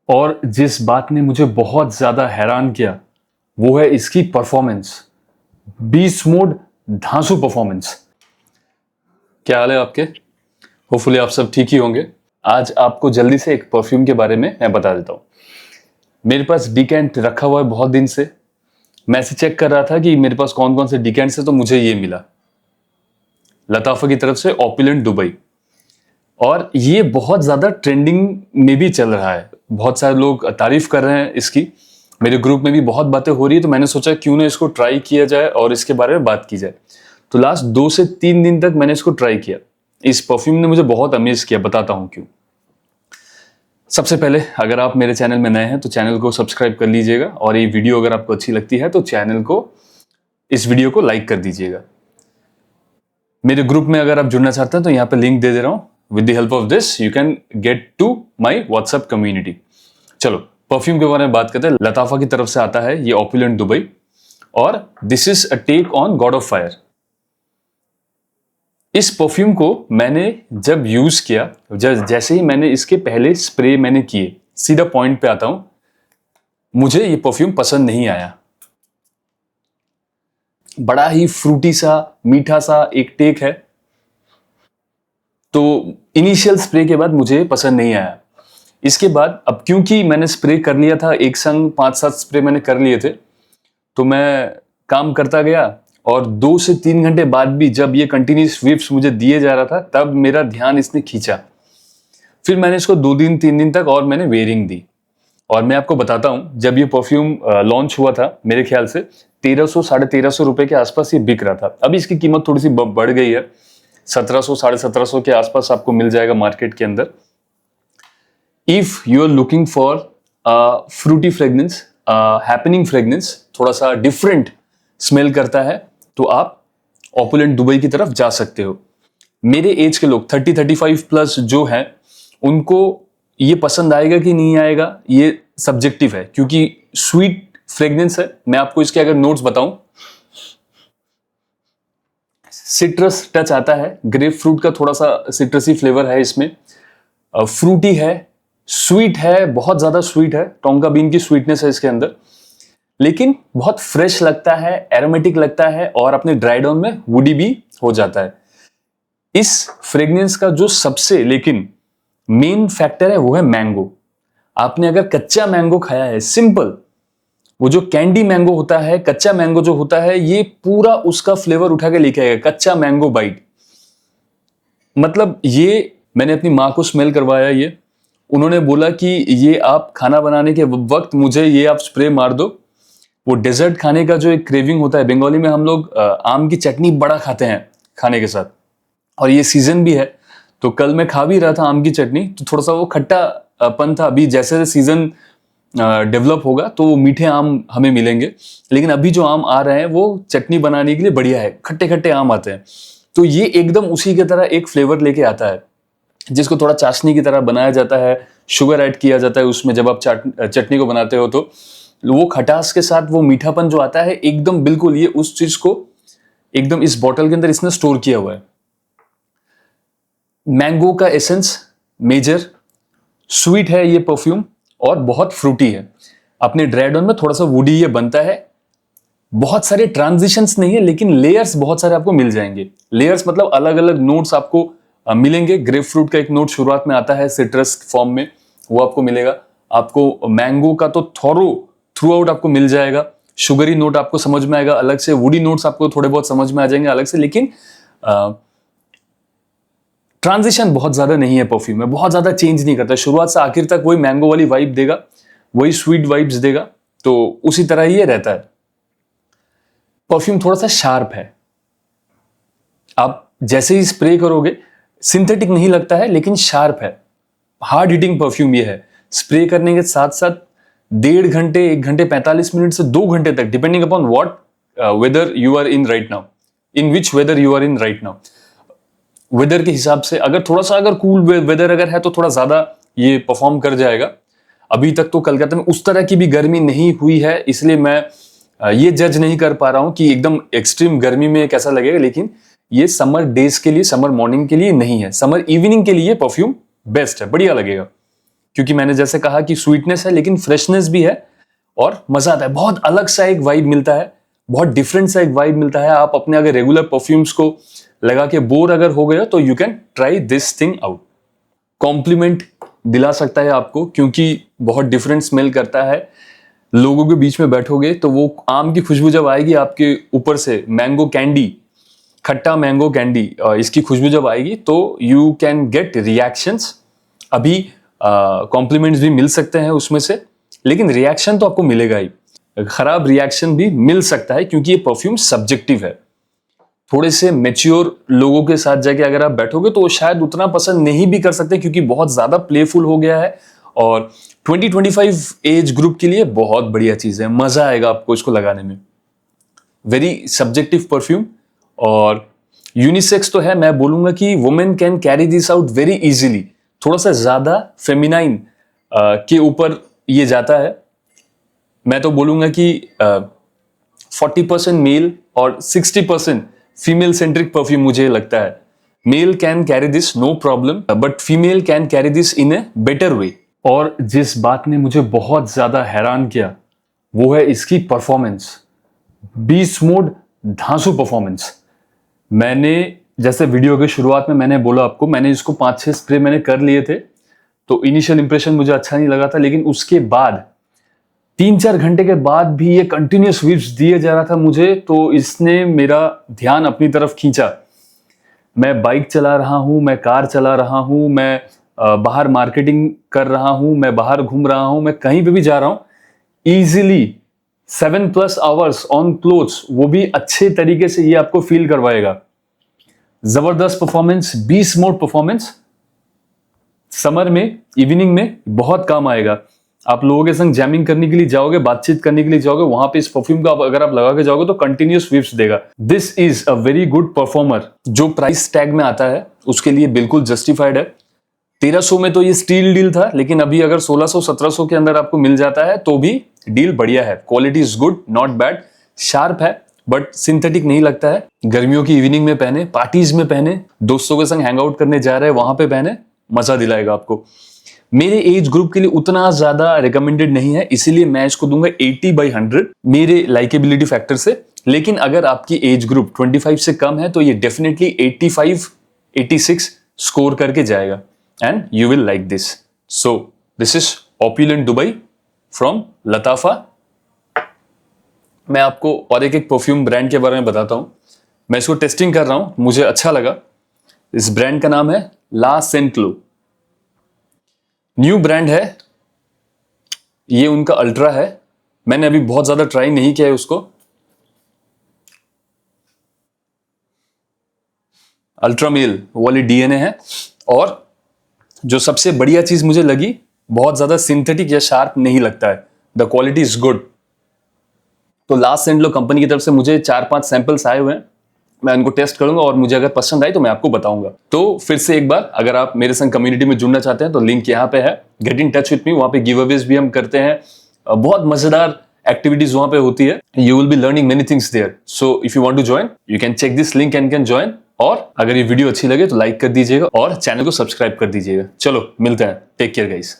और जिस बात ने मुझे बहुत ज़्यादा हैरान किया वो है इसकी परफॉर्मेंस। बीस्ट मोड धांसू परफॉर्मेंस। क्या हाल है आपके? होपफुली आप सब ठीक ही होंगे। आज आपको जल्दी से एक परफ्यूम के बारे में मैं बता देता हूँ। मेरे पास डिकेंट रखा हुआ है बहुत दिन से। मैं ऐसे चेक कर रहा था कि मेरे पास कौन कौन से डिकेंट्स है, तो मुझे ये मिला लताफा की तरफ से ऑपुलेंट दुबई। और ये बहुत ज़्यादा ट्रेंडिंग में भी चल रहा है, बहुत सारे लोग तारीफ कर रहे हैं इसकी। मेरे ग्रुप में भी बहुत बातें हो रही है, तो मैंने सोचा क्यों ना इसको ट्राई किया जाए और इसके बारे में बात की जाए। तो लास्ट 2 से 3 दिन तक मैंने इसको ट्राई किया। इस परफ्यूम ने मुझे बहुत अमेज किया, बताता हूं क्यों। सबसे पहले अगर आप मेरे चैनल में नए हैं तो चैनल को सब्सक्राइब कर लीजिएगा, और ये वीडियो अगर आपको अच्छी लगती है तो इस वीडियो को लाइक कर दीजिएगा। मेरे ग्रुप में अगर आप जुड़ना चाहते हैं तो यहाँ पे लिंक दे रहा हूं। With the help of this you can get to my WhatsApp community. चलो परफ्यूम के बारे में बात करते हैं। लताफा की तरफ से आता है ये ऑपुलेंट दुबई, और this is a take on God of Fire. इस परफ्यूम को मैंने जब यूज किया, जैसे ही मैंने इसके पहले स्प्रे मैंने किए, सीधा पॉइंट पे आता हूं, मुझे ये परफ्यूम पसंद नहीं आया। बड़ा ही फ्रूटी सा, मीठा सा एक टेक है। तो इनिशियल स्प्रे के बाद मुझे पसंद नहीं आया। इसके बाद अब क्योंकि मैंने स्प्रे कर लिया था, एक संग 5-7 स्प्रे मैंने कर लिए थे, तो मैं काम करता गया, और 2 से 3 घंटे बाद भी जब ये कंटिन्यूस व्हिफ्स मुझे दिए जा रहा था, तब मेरा ध्यान इसने खींचा। फिर मैंने इसको 2 दिन 3 दिन तक और मैंने वेयरिंग दी। और मैं आपको बताता हूं, जब ये परफ्यूम लॉन्च हुआ था, मेरे ख्याल से 1300-1350 रुपए के आसपास ये बिक रहा था। अभी इसकी कीमत थोड़ी सी बढ़ गई है, 1700-1750 के आसपास आपको मिल जाएगा मार्केट के अंदर। If you are looking for fruity fragrance, happening fragrance, थोड़ा सा डिफरेंट स्मेल करता है, तो आप ऑपुलेंट दुबई की तरफ जा सकते हो। मेरे एज के लोग 30-35 प्लस जो हैं, उनको ये पसंद आएगा कि नहीं आएगा ये सब्जेक्टिव है, क्योंकि स्वीट फ्रेग्रेंस है। मैं आपको इसके अगर नोट्स बताऊं, सिट्रस टच आता है, ग्रेप फ्रूट का थोड़ा सा सिट्रसी फ्लेवर है इसमें, फ्रूटी है, स्वीट है, बहुत ज्यादा स्वीट है, टोंका बीन की स्वीटनेस है इसके अंदर, लेकिन बहुत फ्रेश लगता है, एरोमेटिक लगता है, और अपने ड्राई डाउन में वुडी भी हो जाता है। इस फ्रेग्रेंस का जो सबसे लेकिन मेन फैक्टर है वो है मैंगो। आपने अगर कच्चा मैंगो खाया है, सिंपल, वो जो कैंडी मैंगो होता है, कच्चा मैंगो जो होता है, ये पूरा उसका फ्लेवर उठा के लेके आएगा, कच्चा मैंगो बाइट। मतलब ये मैंने अपनी माँ को स्मेल करवाया, ये उन्होंने बोला कि ये आप खाना बनाने के वक्त मुझे ये आप स्प्रे मार दो। वो डेजर्ट खाने का जो एक क्रेविंग होता है, बंगाली में हम लोग आम की चटनी बड़ा खाते हैं खाने के साथ, और ये सीजन भी है, तो कल मैं खा भी रहा था आम की चटनी, तो थोड़ा सा वो खट्टापन था। अभी जैसे सीजन डेवलप होगा तो वो मीठे आम हमें मिलेंगे, लेकिन अभी जो आम आ रहे हैं वो चटनी बनाने के लिए बढ़िया है, खट्टे खट्टे आम आते हैं। तो ये एकदम उसी की तरह एक फ्लेवर लेके आता है, जिसको थोड़ा चाशनी की तरह बनाया जाता है, शुगर ऐड किया जाता है उसमें। जब आप चटनी को बनाते हो तो वो खटास के साथ वो मीठापन जो आता है, एकदम बिल्कुल ये उस चीज को एकदम इस बॉटल के अंदर इसने स्टोर किया हुआ है। मैंगो का एसेंस मेजर, स्वीट है ये परफ्यूम, और बहुत फ्रूटी है। अपने ड्राई डाउन में थोड़ा सा वुडी ये बनता है। बहुत सारे ट्रांजिशंस नहीं है, लेकिन लेयर्स बहुत सारे आपको मिल जाएंगे। लेयर्स मतलब अलग अलग नोट्स आपको मिलेंगे। ग्रेप फ्रूट का एक नोट शुरुआत में आता है सिट्रस फॉर्म में, वो आपको मिलेगा। आपको मैंगो का तो थ्रू आउट आपको मिल जाएगा। शुगरी नोट आपको समझ में आएगा अलग से, वुडी नोट्स आपको थोड़े बहुत समझ में आ जाएंगे अलग से, लेकिन ट्रांजिशन बहुत ज्यादा नहीं है परफ्यूम में, बहुत ज्यादा चेंज नहीं करता। शुरुआत से आखिर तक वही मैंगो वाली वाइब देगा, वही स्वीट वाइब्स देगा, तो उसी तरह ही ये रहता है। परफ्यूम थोड़ा सा शार्प है, आप जैसे ही स्प्रे करोगे सिंथेटिक नहीं लगता है, लेकिन शार्प है। हार्ड हिटिंग परफ्यूम ये है। स्प्रे करने के साथ साथ 1.5 घंटे, 1 घंटे 45 मिनट से 2 घंटे तक, depending upon what weather you are in right now, in which weather you are in right now. Weather के हिसाब से अगर थोड़ा सा अगर कूल वेदर अगर है तो थोड़ा ज्यादा ये परफॉर्म कर जाएगा। अभी तक तो कलकत्ता में उस तरह की भी गर्मी नहीं हुई है, इसलिए मैं ये जज नहीं कर पा रहा हूं कि एकदम एक्सट्रीम गर्मी में कैसा लगेगा। लेकिन ये समर डेज के लिए, समर मॉर्निंग के लिए नहीं है, समर इवनिंग के लिए परफ्यूम बेस्ट है, बढ़िया लगेगा। क्योंकि मैंने जैसे कहा कि स्वीटनेस है लेकिन फ्रेशनेस भी है और मजा आता है। बहुत अलग सा एक वाइब मिलता है, बहुत डिफरेंट सा एक वाइब मिलता है। आप अपने अगर रेगुलर परफ्यूम्स को लगा के बोर अगर हो गए हो तो you can try this thing out. Compliment दिला सकता है आपको क्योंकि बहुत डिफरेंट स्मेल करता है। लोगों के बीच में बैठोगे तो वो आम की खुशबू जब आएगी आपके ऊपर से, मैंगो कैंडी, खट्टा मैंगो कैंडी, इसकी खुशबू जब आएगी तो यू कैन गेट रिएक्शंस। अभी कॉम्प्लीमेंट्स भी मिल सकते हैं उसमें से, लेकिन रिएक्शन तो आपको मिलेगा ही। खराब रिएक्शन भी मिल सकता है क्योंकि ये परफ्यूम सब्जेक्टिव है। थोड़े से मेच्योर लोगों के साथ जाके अगर आप बैठोगे तो वो शायद उतना पसंद नहीं भी कर सकते क्योंकि बहुत ज्यादा प्लेफुल हो गया है। और 20-25 एज ग्रुप के लिए बहुत बढ़िया चीज है, मजा आएगा आपको इसको लगाने में। वेरी सब्जेक्टिव परफ्यूम और यूनिसेक्स तो है। मैं बोलूंगा कि women can carry this out very easily. थोड़ा सा ज्यादा फेमिनाइन के ऊपर ये जाता है। मैं तो बोलूंगा कि 40% मेल और 60% फीमेल सेंट्रिक परफ्यूम मुझे लगता है। Male can carry this no problem, but female can carry this in a better way. और जिस बात ने मुझे बहुत ज्यादा हैरान किया वो है इसकी परफॉर्मेंस। बीस्ट मोड धांसू परफॉर्मेंस। मैंने जैसे वीडियो के शुरुआत में मैंने बोला आपको, मैंने इसको 5-6 स्प्रे मैंने कर लिए थे तो इनिशियल इंप्रेशन मुझे अच्छा नहीं लगा था, लेकिन उसके बाद 3-4 घंटे के बाद भी ये कंटिन्यूस व्हिफ्स दिए जा रहा था मुझे, तो इसने मेरा ध्यान अपनी तरफ खींचा। मैं बाइक चला रहा हूं, मैं कार चला रहा हूं, मैं बाहर मार्केटिंग कर रहा हूं, मैं बाहर घूम रहा हूं, मैं कहीं पे भी जा रहा हूं, इजीली 7+ आवर्स ऑन क्लोथ्स, वो भी अच्छे तरीके से ये आपको फील करवाएगा। जबरदस्त परफॉर्मेंस, 20 मोड परफॉर्मेंस। समर में इवनिंग में बहुत काम आएगा। आप लोगों के संग जैमिंग करने के लिए जाओगे, बातचीत करने के लिए जाओगे, वहां पे इस परफ्यूम का अगर आप लगा के जाओगे तो कंटिन्यूस व्हिफ्स देगा। This is a very good performer. जो प्राइस टैग में आता है उसके लिए बिल्कुल जस्टिफाइड है। 1300 में तो ये स्टील डील था, लेकिन अभी अगर 1600-1700 के अंदर आपको मिल जाता है तो भी डील बढ़िया है। Quality is good, not bad. Sharp है बट सिंथेटिक नहीं लगता है। गर्मियों की इवनिंग में पहने, पार्टीज में पहने, दोस्तों के संग हैंग आउट करने जा रहे हैं वहां पे पहने, मजा दिलाएगा आपको। मेरे एज ग्रुप के लिए उतना ज्यादा रिकमेंडेड नहीं है, इसीलिए मैं इसको दूंगा 80/100 मेरे लाइकेबिलिटी फैक्टर से। लेकिन अगर आपकी एज ग्रुप 25 से कम है तो ये डेफिनेटली 85-86 स्कोर करके जाएगा and you will like this. So this is opulent Dubai from Lattafa. मैं आपको और एक परफ्यूम ब्रांड के बारे में बताता हूं। मैं इसको टेस्टिंग कर रहा हूं, मुझे अच्छा लगा। इस ब्रांड का नाम है ला सेंटलो। न्यू ब्रांड है ये, उनका अल्ट्रा है। मैंने अभी बहुत ज्यादा ट्राई नहीं किया है उसको। अल्ट्रा मेल वाली डीएनए है। और जो सबसे बढ़िया चीज मुझे लगी, बहुत ज्यादा सिंथेटिक या शार्प नहीं लगता है। The quality is good. तो लास्ट सेंटलो कंपनी की तरफ से मुझे 4-5 सैंपल्स आए हुए हैं। मैं उनको टेस्ट करूंगा और मुझे अगर पसंद आई तो मैं आपको बताऊंगा। तो फिर से एक बार, अगर आप मेरे संग कम्युनिटी में जुड़ना चाहते हैं तो लिंक यहाँ पे है, get in touch with me. वहां पे गिव अवेज भी हम करते हैं, बहुत मजेदार एक्टिविटीज वहां पे होती है। You will be learning many things there. So if you want to join you can check this link and can join. और अगर ये वीडियो अच्छी लगे तो लाइक कर दीजिएगा और चैनल को सब्सक्राइब कर दीजिएगा। चलो मिलते हैं, टेक केयर गाइस।